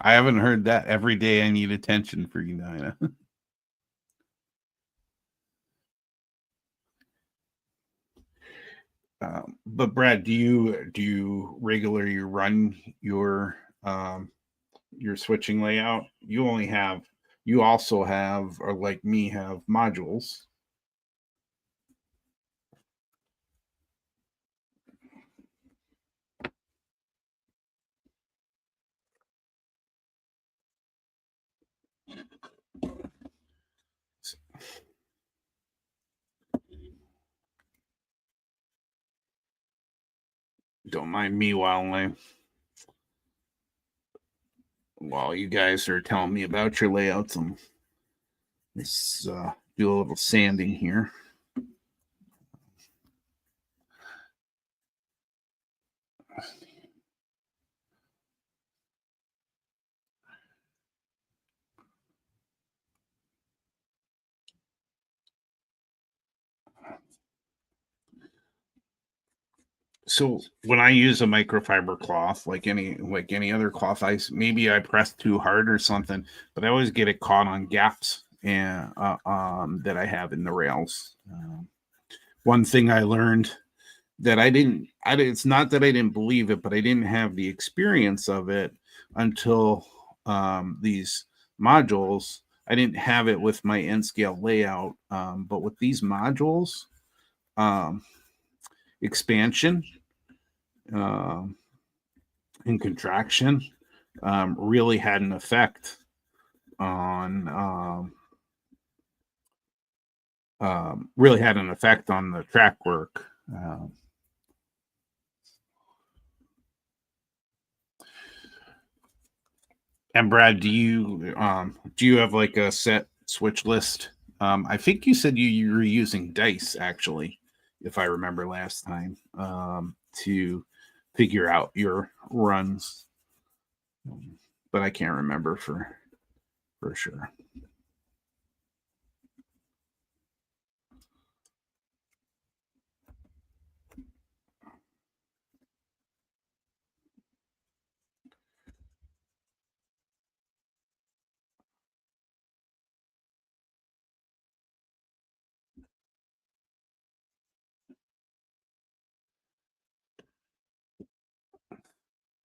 I haven't heard that. Every day I need attention for Edina. But Brad, do you regularly run your switching layout? You also have, or like me, have modules. Don't mind me while you guys are telling me about your layouts. Let's do a little sanding here. So when I use a microfiber cloth, like any other cloth, maybe I press too hard or something, but I always get it caught on gaps and that I have in the rails. One thing I learned that it's not that I didn't believe it, but I didn't have the experience of it until these modules. I didn't have it with my N scale layout, but with these modules, um, expansion um, and contraction really had an effect on the track work. And Brad, do you have like a set switch list? I think you said you were using dice actually, if I remember last time, to figure out your runs, but I can't remember for sure.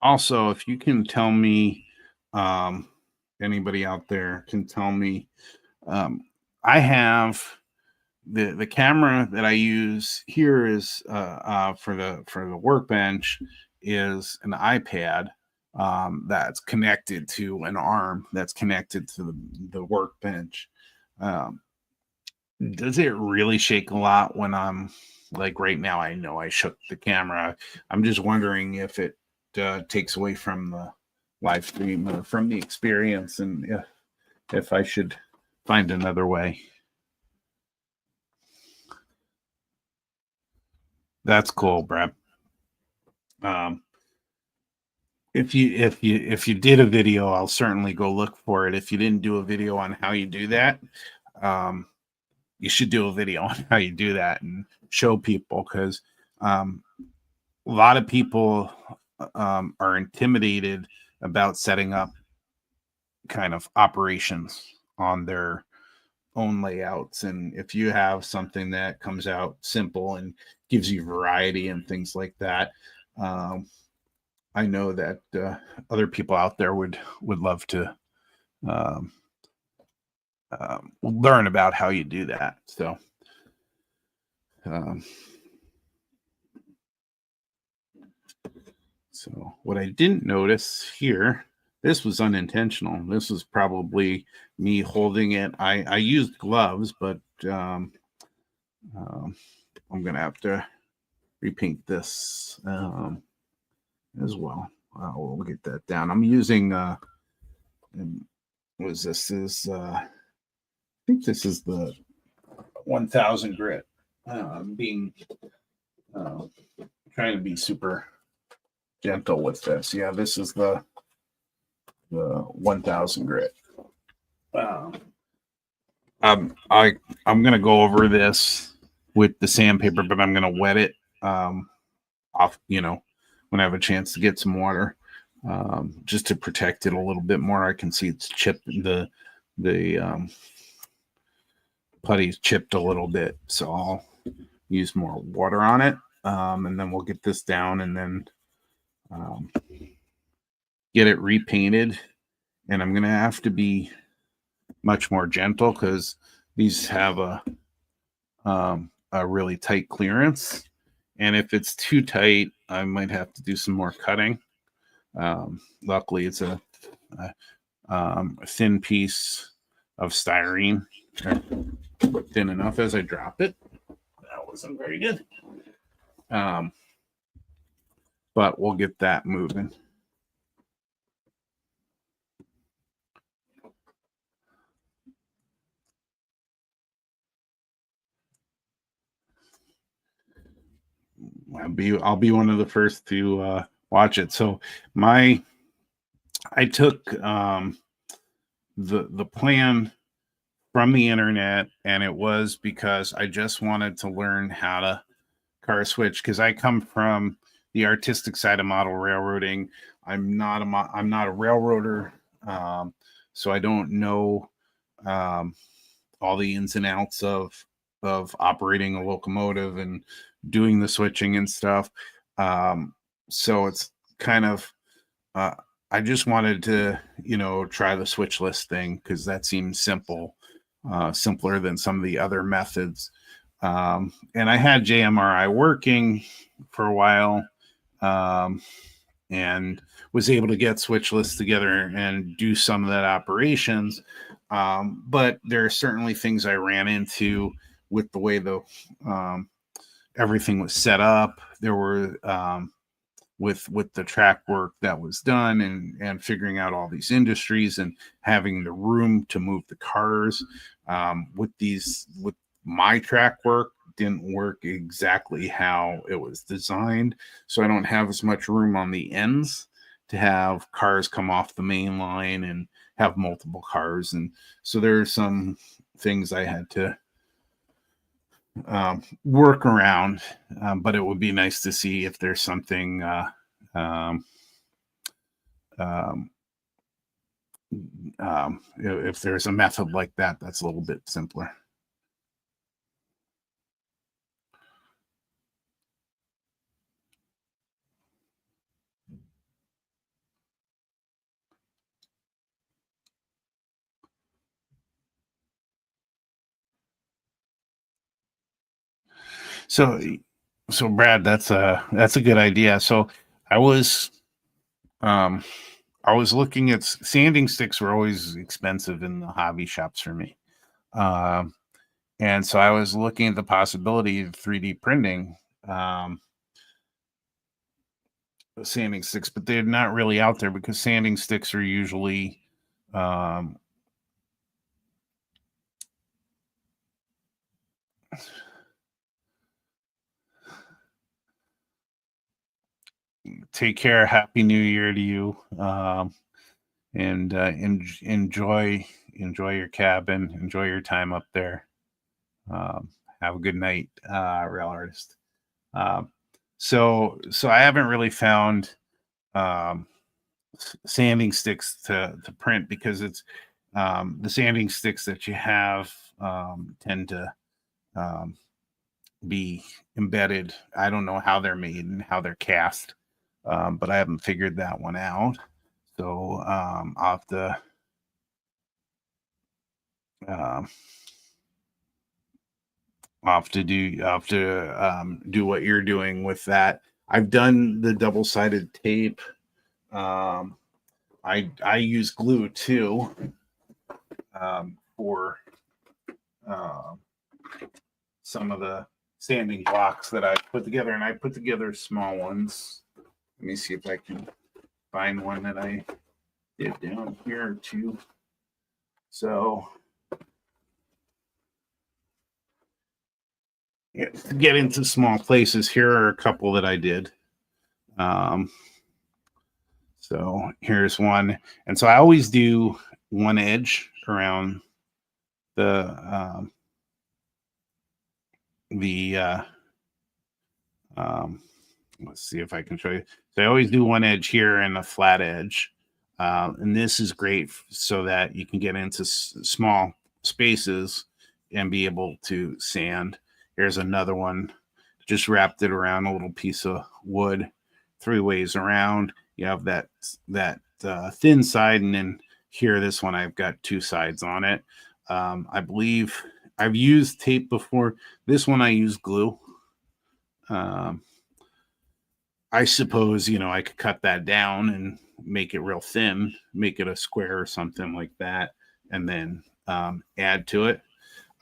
Also, if you can tell me, um, anybody out there can tell me, um, I have the camera that I use here is for the workbench is an iPad that's connected to an arm that's connected to the workbench. Um, does it really shake a lot when I'm like right now? I know I shook the camera. I'm just wondering if it takes away from the live stream or from the experience, and if I should find another way. That's cool, Brett. Um, if you did a video, I'll certainly go look for it. If you didn't do a video on how you do that, um, you should do a video on how you do that and show people, because um, a lot of people are intimidated about setting up kind of operations on their own layouts. And if you have something that comes out simple and gives you variety and things like that, um, I know that other people out there would love to um, learn about how you do that. Um, so what I didn't notice here, this was unintentional. This was probably me holding it. I used gloves, but um, I'm gonna have to repaint this as well. We'll get that down. I'm using was this is I think this is the 1000 grit. Being uh, trying to be super gentle with this. Yeah, this is the 1000 grit. Um, I'm gonna go over this with the sandpaper, but I'm gonna wet it off. When I have a chance to get some water, just to protect it a little bit more. I can see it's chipped. The putty's chipped a little bit, so I'll use more water on it, and then we'll get this down, and then um, get it repainted. And I'm gonna have to be much more gentle because these have a really tight clearance, and if it's too tight, I might have to do some more cutting. Luckily, it's a thin piece of styrene, thin enough as I drop it. That wasn't very good. But we'll get that moving. I'll be one of the first to watch it. So I took the plan from the internet, and it was because I just wanted to learn how to car switch, because I come from the artistic side of model railroading. I'm not a railroader, so I don't know um, all the ins and outs of operating a locomotive and doing the switching and stuff. So it's kind of uh, I just wanted to try the switch list thing because that seems simpler than some of the other methods. And I had JMRI working for a while, um, and was able to get switch lists together and do some of that operations. But there are certainly things I ran into with the way um, everything was set up. There were with the track work that was done, and figuring out all these industries and having the room to move the cars. With my track work didn't work exactly how it was designed, so I don't have as much room on the ends to have cars come off the main line and have multiple cars. And so there are some things I had to work around, but it would be nice to see if there's something um, um, if there's a method like that that's a little bit simpler. So, so Brad, that's a good idea. So I was um I was looking at sanding sticks were always expensive in the hobby shops for me. Um, and so I was looking at the possibility of 3D printing um, sanding sticks, but they're not really out there because sanding sticks are usually um, take care. Happy New Year to you, and enjoy your cabin, enjoy your time up there. Have a good night, rail artist. Um, so I haven't really found um, sanding sticks to print because it's the sanding sticks that you have tend to um, be embedded. I don't know how they're made and how they're cast, but I haven't figured that one out. So um, I'll have to do what you're doing with that. I've done the double sided tape. Um, I use glue too for uh, some of the sanding blocks that I put together, and I put together small ones. Let me see if I can find one that I did down here too. So yeah, to get into small places, here are a couple that I did. Um, so here's one, and so I always do one edge around the the um, let's see if I can show you. So I always do one edge here and a flat edge. And this is great so that you can get into small spaces and be able to sand. Here's another one. Just wrapped it around a little piece of wood, three ways around. You have that thin side, and then here, this one, I've got two sides on it. I believe I've used tape before. This one I use glue. Um, I suppose, I could cut that down and make it real thin, make it a square or something like that, and then add to it.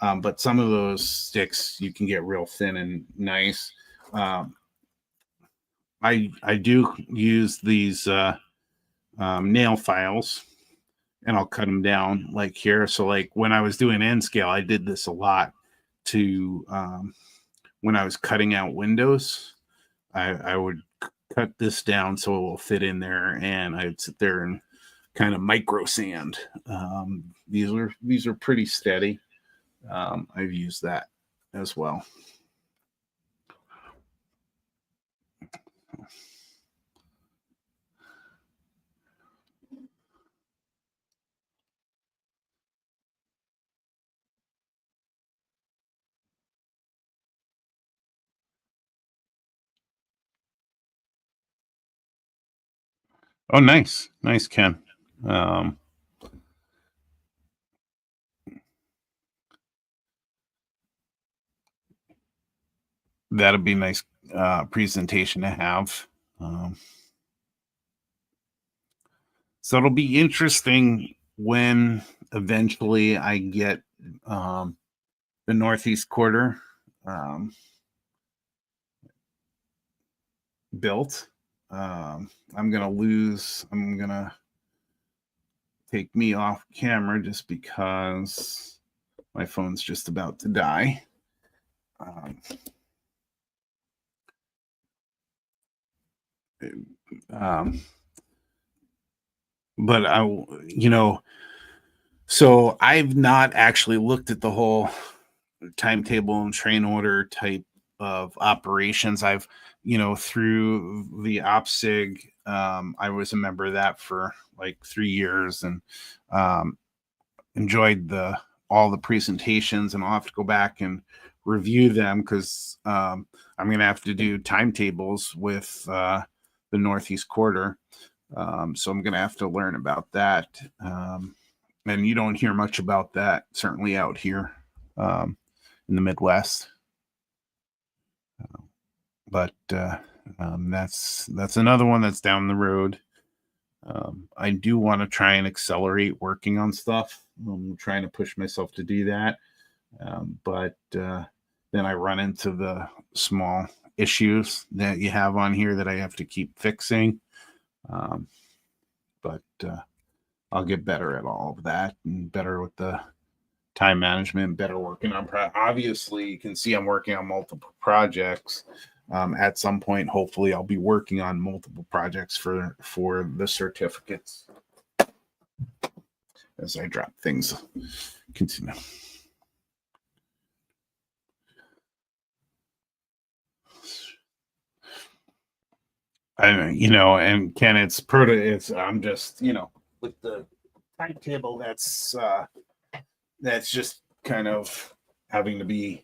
But some of those sticks you can get real thin and nice. Um, I do use these nail files, and I'll cut them down like here. So like when I was doing N scale, I did this a lot to when I was cutting out windows. I would cut this down so it will fit in there, and I'd sit there and kind of micro sand. These are pretty steady. I've used that as well. Oh, nice, Ken. Um, that'd be a nice presentation to have. Um, so it'll be interesting when eventually I get um, the northeast quarter um, built. I'm gonna take me off camera just because my phone's just about to die. Um, um, but so I've not actually looked at the whole timetable and train order type of operations. I've, through the OPSIG, I was a member of that for like 3 years, and um, enjoyed the all the presentations, and I'll have to go back and review them because I'm going to have to do timetables with the Northeast Quarter. So I'm going to have to learn about that. And you don't hear much about that, certainly out here in the Midwest. but that's another one that's down the road. I do want to try and accelerate working on stuff. I'm trying to push myself to do that, but then I run into the small issues that you have on here that I have to keep fixing. Um, but I'll get better at all of that and better with the time management, better working on. Obviously, you can see I'm working on multiple projects. At some point, hopefully, I'll be working on multiple projects for the certificates as I drop things. Continue. And Ken, it's I'm just, with the timetable that's just kind of having to be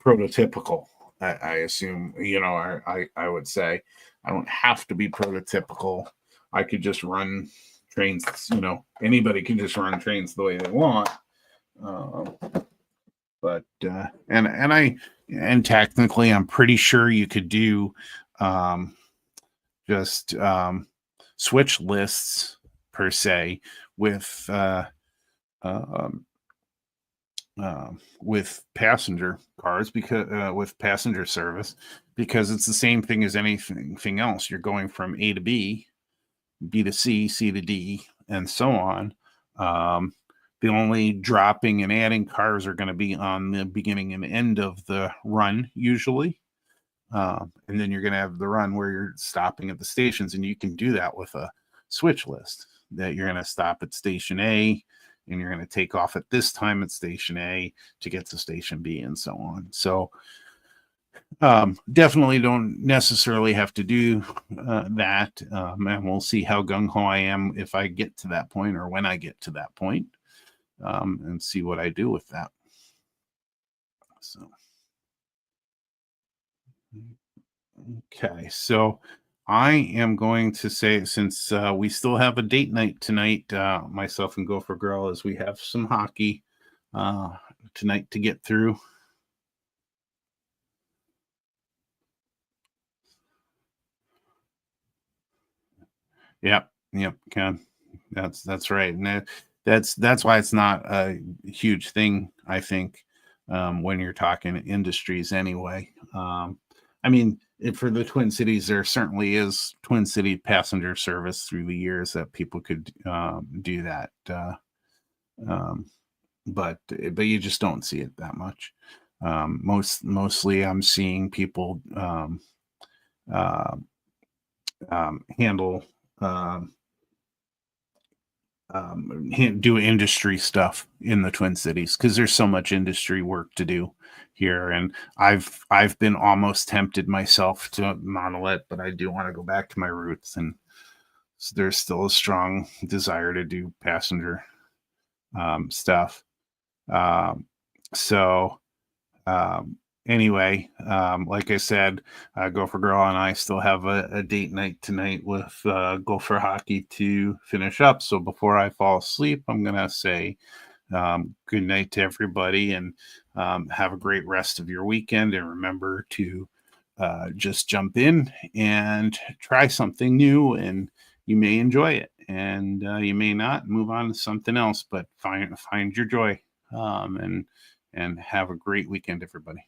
prototypical. I assume, I would say I don't have to be prototypical. I could just run trains, anybody can just run trains the way they want. But and technically I'm pretty sure you could do just switch lists per se with with passenger cars, because with passenger service, because it's the same thing as anything else. You're going from A to B, B to C, C to D, and so on. The only dropping and adding cars are going to be on the beginning and end of the run usually. And then you're going to have the run where you're stopping at the stations, and you can do that with a switch list, that you're going to stop at station A and you're going to take off at this time at station A to get to station B, and so on. So definitely don't necessarily have to do that. And we'll see how gung-ho I am if I get to that point, or when I get to that point, and see what I do with that. So, okay. So I am going to say, since we still have a date night tonight, myself and Gopher Girl, as we have some hockey tonight to get through. Yep, Ken. That's right, and that's why it's not a huge thing, I think, when you're talking industries anyway. I mean, for the Twin Cities, there certainly is Twin City passenger service through the years that people could do that, um, but you just don't see it that much. Mostly, I'm seeing people uh, handle. Do industry stuff in the Twin Cities, because there's so much industry work to do here, and I've been almost tempted myself to model it, but I do want to go back to my roots, and so there's still a strong desire to do passenger stuff. So anyway, like I said, Gopher Girl and I still have a date night tonight with Gopher Hockey to finish up. So before I fall asleep, I'm going to say good night to everybody, and have a great rest of your weekend. And remember to just jump in and try something new, and you may enjoy it, and you may not. Move on to something else, but find your joy, and have a great weekend, everybody.